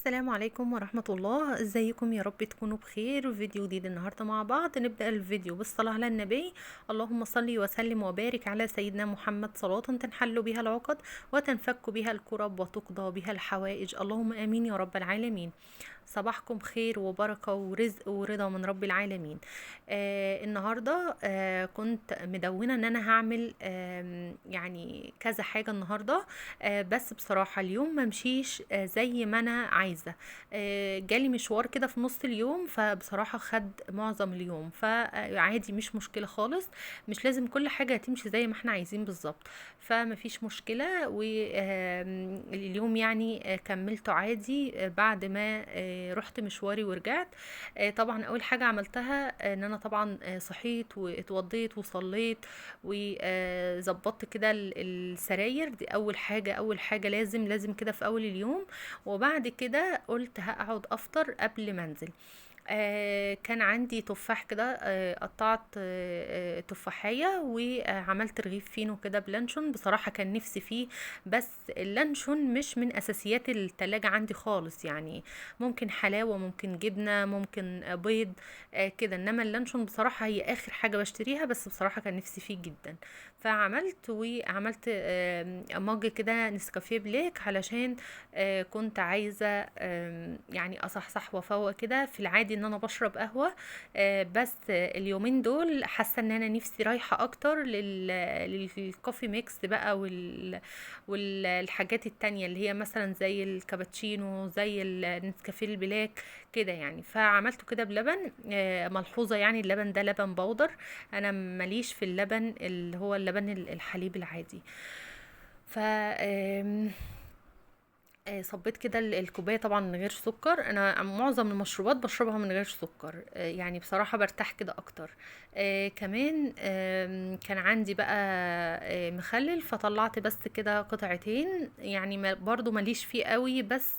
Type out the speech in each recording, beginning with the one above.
السلام عليكم ورحمة الله. ازيكم؟ يا رب تكونوا بخير. فيديو جديد النهاردة مع بعض. نبدأ الفيديو بالصلاة على النبي. اللهم صل وسلم وبارك على سيدنا محمد صلاة تنحل بها العقد وتنفك بها الكرب وتقضى بها الحوائج. اللهم آمين يا رب العالمين. صباحكم خير وبركة ورزق ورضا من رب العالمين. النهاردة كنت مدونة ان انا هعمل يعني كذا حاجة النهاردة. بس بصراحة اليوم ممشيش زي ما انا عايزة. جالي مشوار كده في نص اليوم، فبصراحة خد معظم اليوم، فعادي مش مشكلة خالص. مش لازم كل حاجة تمشي زي ما احنا عايزين بالظبط، فمفيش مشكلة. واليوم يعني كملته عادي بعد ما رحت مشواري ورجعت. طبعا اول حاجة عملتها ان انا طبعا صحيت واتوضيت وصليت وظبطت كده السراير دي. اول حاجة لازم كده في اول اليوم. وبعد كده قلت هقعد افطر قبل ما انزل. كان عندي تفاح كده، قطعت تفاحية وعملت رغيف فينو كده بلانشون. بصراحة كان نفسي فيه، بس اللانشون مش من اساسيات التلاجة عندي خالص. يعني ممكن حلاوة، ممكن جبنة، ممكن بيض كده، انما اللانشون بصراحة هي اخر حاجة بشتريها. بس بصراحة كان نفسي فيه جدا، وعملت مج كده نسكافيه بلاك، علشان كنت عايزة يعني اصحصح وافوق كده. في العادي ان انا بشرب قهوة، بس اليومين دول حاسة ان انا نفسي رايحة اكتر للكوفي ميكس بقى، والحاجات التانية اللي هي مثلا زي الكابتشينو، زي النسكافيه البلاك كده يعني. فعملته كده بلبن. ملحوظة يعني اللبن ده لبن بودر، انا ماليش في اللبن اللي هو اللبن الحليب العادي. ف صبيت كده الكوبايه طبعا من غير سكر. انا معظم المشروبات بشربها من غير سكر، يعني بصراحه برتاح كده اكتر. كمان كان عندي بقى مخلل، فطلعت بس كده قطعتين. يعني برضو ماليش فيه قوي، بس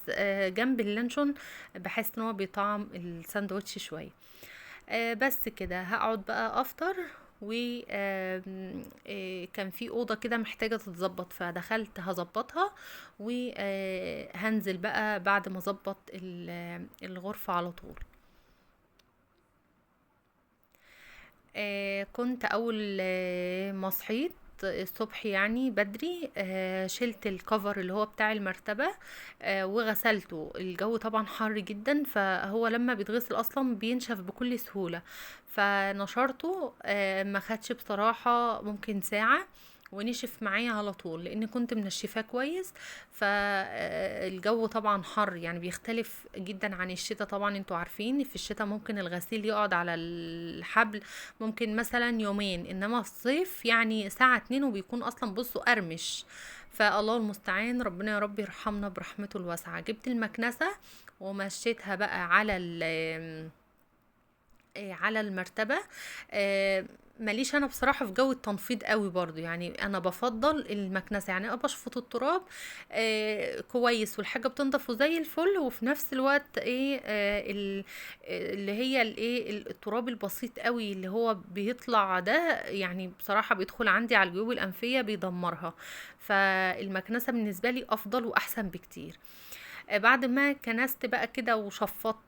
جنب اللانشون بحس ان هو بيطعم الساندوتش شويه. بس كده هقعد بقى افطر. وكان في اوضه كده محتاجه تتظبط، فدخلت هظبطها. وهنزل بقى بعد ما اظبط الغرفه على طول. كنت اول ما صحيت الصبح يعني بدري، شلت الكفر اللي هو بتاع المرتبة، وغسلته. الجو طبعا حر جدا، فهو لما بيتغسل اصلا بينشف بكل سهولة. فنشرته، ما خدش بصراحة ممكن ساعة ونشف معايا على طول، لان كنت منشفاه كويس. فالجو طبعا حر، يعني بيختلف جدا عن الشتاء. طبعا انتوا عارفين في الشتاء ممكن الغسيل يقعد على الحبل ممكن مثلا يومين، انما الصيف يعني ساعة اتنين وبيكون اصلا بصوا قرمش. فالله المستعان، ربنا يا رب يرحمنا برحمته الواسعة. جبت المكنسة ومشيتها بقى على المرتبة. آه، ماليش انا بصراحة في جو التنفيض قوي برضو، يعني انا بفضل المكنسة. يعني أنا بشفط التراب كويس والحاجة بتنضف وزي الفل، وفي نفس الوقت ايه اللي هي الايه التراب البسيط قوي اللي هو بيطلع ده، يعني بصراحة بيدخل عندي على الجيوب الأنفية بيدمرها. فالمكنسة بالنسبة لي افضل واحسن بكتير. بعد ما كنست بقى كده وشفطت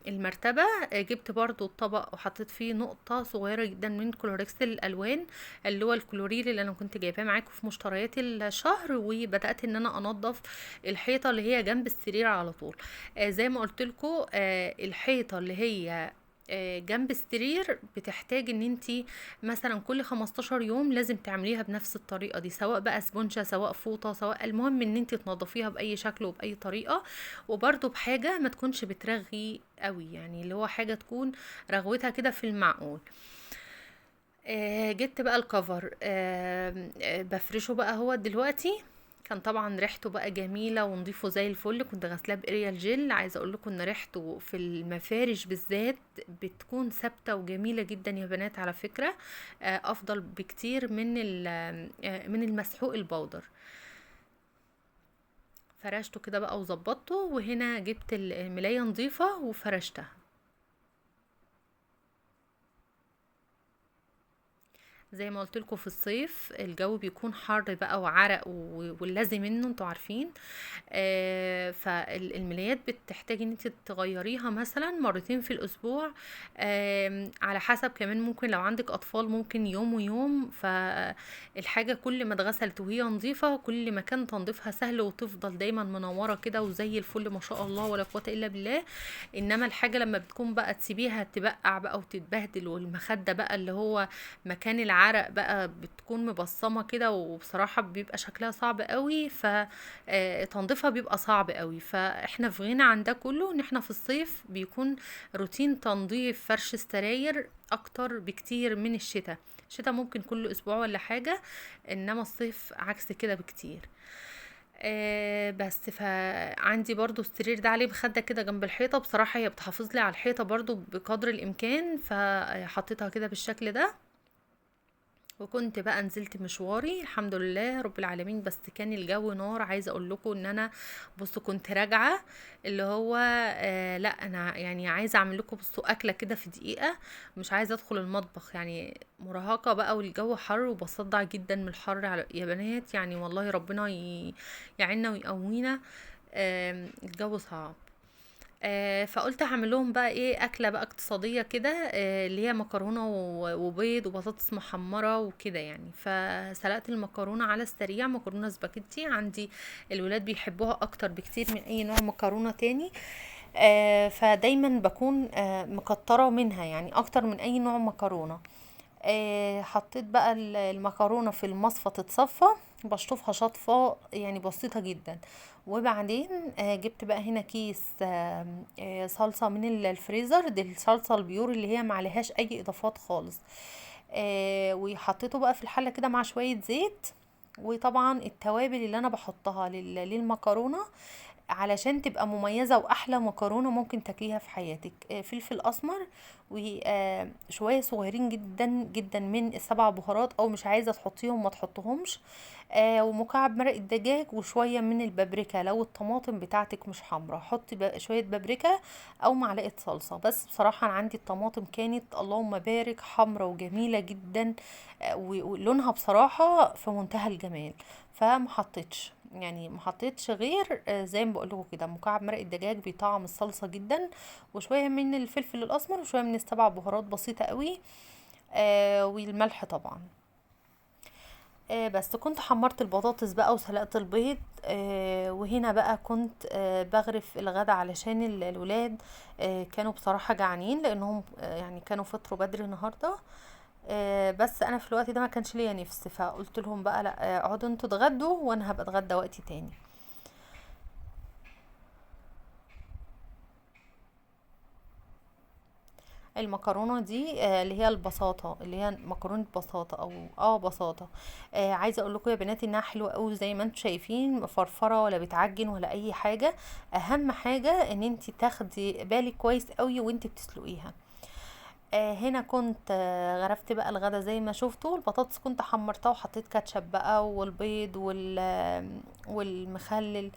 المرتبة، جبت برضو الطبق وحطيت فيه نقطة صغيرة جدا من كلوركس الألوان، اللي هو الكلوريل اللي أنا كنت جايباه معاكم في مشتريات الشهر. وبدأت إن أنا أنظف الحيطة اللي هي جنب السرير على طول. زي ما قلت لكم، الحيطة اللي هي جنب السرير بتحتاج ان انتي مثلا كل 15 يوم لازم تعمليها بنفس الطريقة دي، سواء بقى سبونشة سواء فوطة سواء، المهم ان انتي تنظفيها بأي شكل وبأي طريقة. وبرضو بحاجة ما تكونش بترغي قوي، يعني اللي هو حاجة تكون رغوتها كده في المعقول. جبت بقى الكفر، بفرشه بقى هو دلوقتي. كان طبعا ريحته بقى جميله ونضيفه زي الفل، كنت غسلاه باريال جل. عايزه اقول لكم ان ريحته في المفارش بالذات بتكون ثابته وجميله جدا يا بنات، على فكره. افضل بكتير من المسحوق البودر. فرشته كده بقى وظبطته، وهنا جبت الملايه نظيفه وفرشتها. زي ما قلت لكم في الصيف الجو بيكون حر بقى وعرق واللازم منه انتوا عارفين. فالملايات بتحتاج ان انت تغيريها مثلا مرتين في الاسبوع. على حسب كمان، ممكن لو عندك اطفال ممكن يوم ويوم. فالحاجة كل ما اتغسلت وهي نظيفة كل ما كان تنظيفها سهل وتفضل دايما منورة كده وزي الفل ما شاء الله ولا قوة الا بالله. انما الحاجة لما بتكون بقى تسيبيها تبقع بقى وتتبهدل، والمخدة بقى اللي هو مكان العرق بقى بتكون مبصمة كده، وبصراحة بيبقى شكلها صعب قوي، فتنظيفها بيبقى صعب قوي. فاحنا في غنى عن ده كله، ان احنا في الصيف بيكون روتين تنظيف فرش السراير اكتر بكتير من الشتاء. الشتاء ممكن كل اسبوع ولا حاجة، انما الصيف عكس كده بكتير. بس فعندي برضو السرير ده عليه مخدة كده جنب الحيطة، بصراحة هي بتحافظ لي على الحيطة برضو بقدر الامكان، فحطيتها كده بالشكل ده. وكنت بقى نزلت مشواري الحمد لله رب العالمين، بس كان الجو نار. عايزه اقول لكم ان انا بصوا كنت راجعه اللي هو لا انا يعني عايزه اعمل لكم بصوا اكله كده في دقيقه، مش عايزه ادخل المطبخ، يعني مرهقه بقى والجو حر وبصدع جدا من الحر على يا بنات، يعني والله ربنا يعيننا ويقوينا. الجو صعب. فقلت هعمل لهم بقى ايه اكله بقى اقتصاديه كده، اللي هي مكرونه وبيض وبطاطس محمره وكده يعني. فسلقت المكرونه على السريع، مكرونه سباكيتي عندي، الولاد بيحبوها اكتر بكتير من اي نوع مكرونه تاني. فدايما بكون مكتره منها يعني اكتر من اي نوع مكرونه. حطيت بقى المكرونة في المصفى تتصفى، بشطفها شطفة يعني بسيطة جدا. وبعدين جبت بقى هنا كيس صلصة من الفريزر، دي الصلصة البيور اللي هي معلهاش اي اضافات خالص. وحطيته بقى في الحلة كده مع شوية زيت. وطبعا التوابل اللي انا بحطها للمكرونة علشان تبقى مميزة واحلى مكرونة ممكن تاكليها في حياتك، فلفل اسمر وشوية صغيرين جدا جدا من السبع بهارات، او مش عايزة تحطيهم ما تحطهمش. ومكعب مرق الدجاج وشوية من البابريكا، لو الطماطم بتاعتك مش حمرا حطي شوية بابريكا او معلقة صلصة. بس بصراحة انا عندي الطماطم كانت اللهم بارك حمرا وجميلة جدا، ولونها بصراحة في منتهى الجمال. فما حطيتش يعني ما حطيتش غير زي ما بقول لكم كده مكعب مرق الدجاج بيطعم الصلصه جدا، وشويه من الفلفل الاسمر وشويه من السبع بهارات بسيطه قوي، والملح طبعا. بس كنت حمرت البطاطس بقى وسلقت البيض. وهنا بقى كنت بغرف الغدا علشان الولاد كانوا بصراحة جعانين لانهم يعني كانوا فطروا بدري النهاردة. بس انا في الوقت ده ما كانش ليا نفس، فقلت لهم بقى لا اقعدوا انتوا اتغدوا وانا هبقى اتغدى وقت تاني. المكرونه دي اللي هي البساطه، اللي هي مكرونه بساطه او بساطه. عايزه اقول لكم يا بناتي انها حلوه قوي زي ما انتم شايفين، فرفره ولا بتعجن ولا اي حاجه. اهم حاجه ان انت تاخدي بالك كويس قوي وانت بتسلقيها. هنا كنت غرفت بقى الغدا زي ما شفتوا. البطاطس كنت حمرتها وحطيت كاتشب بقى والبيض والمخلل.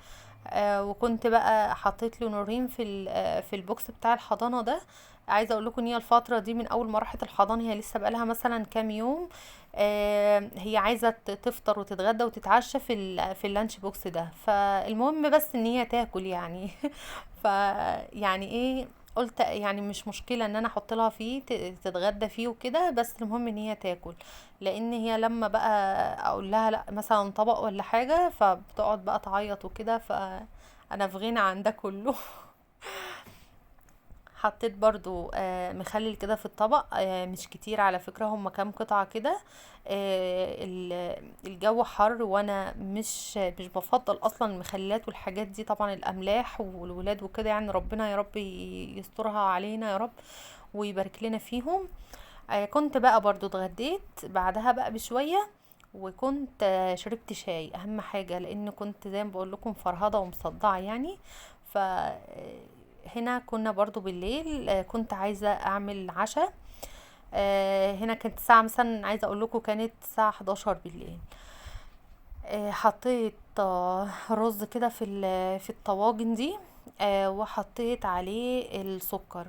وكنت بقى حطيت له نورين في البوكس بتاع الحضانه ده. عايزه اقول لكم ان هي الفتره دي من اول ما راحت الحضانه، هي لسه بقالها مثلا كام يوم. هي عايزه تفطر وتتغدى وتتعشى في اللانش بوكس ده. فالمهم بس ان هي تاكل يعني ف يعني ايه، قلت يعني مش مشكله ان انا احط لها فيه تتغدى فيه وكده، بس المهم ان هي تاكل. لان هي لما بقى اقول لها لا مثلا طبق ولا حاجه فبتقعد بقى تعيط وكده، فانا في غنى عن ده كله حطيت برضو مخلل كده في الطبق، مش كتير على فكرة، هم كام قطعة كده. الجو حر وانا مش بفضل اصلا المخللات والحاجات دي، طبعا الاملاح والولاد وكده، يعني ربنا يا رب يسترها علينا يا رب ويبارك لنا فيهم. كنت بقى برضو اتغديت بعدها بقى بشوية، وكنت شربت شاي اهم حاجة، لان كنت زي ما بقول لكم فرهضة ومصدعة يعني. ف هنا كنا برضو بالليل، كنت عايزة اعمل عشاء. هنا كانت الساعة مثلا عايزة اقول لكم كانت الساعة 11 بالليل. حطيت رز كده في الطواجن دي، وحطيت عليه السكر،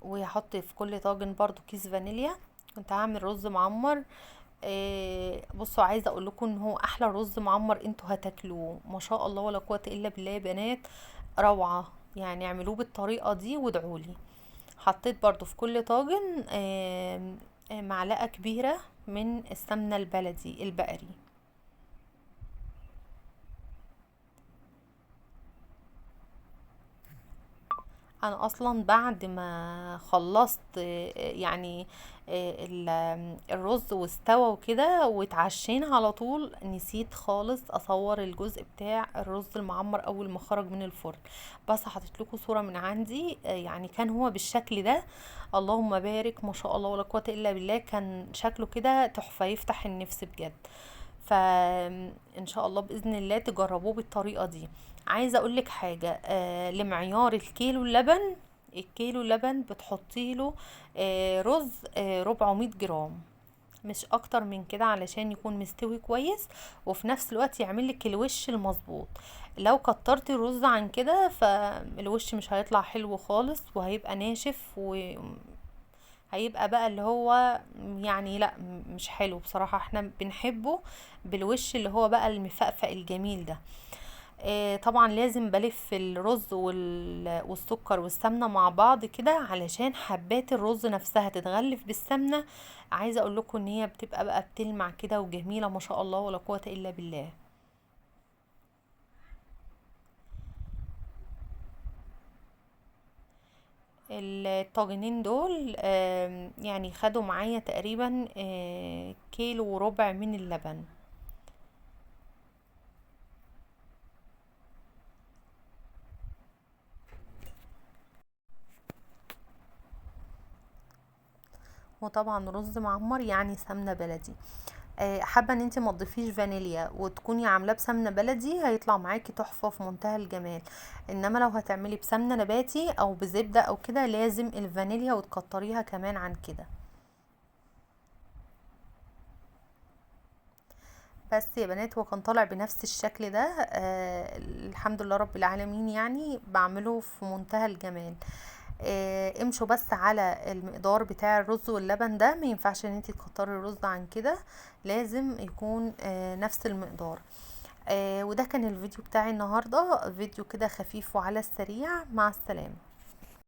وهحط في كل طاجن برضو كيس فانيليا كنت هعمل رز معمر. بصوا، عايزه اقول لكم ان هو احلى رز معمر انتوا هتاكلوه، ما شاء الله ولا قوه الا بالله يا بنات. روعه. يعني اعملوه بالطريقه دي وادعولي. حطيت برضو في كل طاجن معلقه كبيره من السمنه البلدي البقري. انا اصلا بعد ما خلصت يعني الرز واستوى وكده واتعشينا على طول، نسيت خالص اصور الجزء بتاع الرز المعمر اول ما خرج من الفرن. بس حطيت لكم صورة من عندي، يعني كان هو بالشكل ده. اللهم بارك، ما شاء الله ولا قوة الا بالله، كان شكله كده تحفة يفتح النفس بجد. فان شاء الله باذن الله تجربوه بالطريقه دي. عايزه اقولك حاجه، لمعيار الكيلو اللبن، الكيلو لبن بتحطي له رز 400 جرام، مش اكتر من كده، علشان يكون مستوي كويس وفي نفس الوقت يعمل لك الوش المظبوط. لو كترتي الرز عن كده فالوش مش هيطلع حلو خالص، وهيبقى ناشف، هيبقى بقى اللي هو يعني لا، مش حلو بصراحة. احنا بنحبه بالوش اللي هو بقى المفقفق الجميل ده. طبعا لازم بلف الرز والسكر والسمنة مع بعض كده علشان حبات الرز نفسها تتغلف بالسمنة. عايزة اقول لكم ان هي بتبقى بقى بتلمع كده وجميلة، ما شاء الله ولا قوة الا بالله. الطاجنين دول يعني خدوا معايا تقريبا كيلو وربع من اللبن. وطبعا رز معمر يعني سمنة بلدي. حابة ان انت ما تضيفيش فانيليا وتكوني عاملاه بسمنة بلدي، هيطلع معاكي تحفة في منتهى الجمال. انما لو هتعملي بسمنة نباتي او بزبدة او كده، لازم الفانيليا وتكتريها كمان عن كده. بس يا بنات، هو كان طالع بنفس الشكل ده. الحمد لله رب العالمين، يعني بعمله في منتهى الجمال. امشوا بس على المقدار بتاع الرز واللبن ده، ما ينفعش ان انتي تكتري الرز عن كده، لازم يكون نفس المقدار. وده كان الفيديو بتاعي النهاردة، فيديو كده خفيف وعلى السريع. مع السلامة.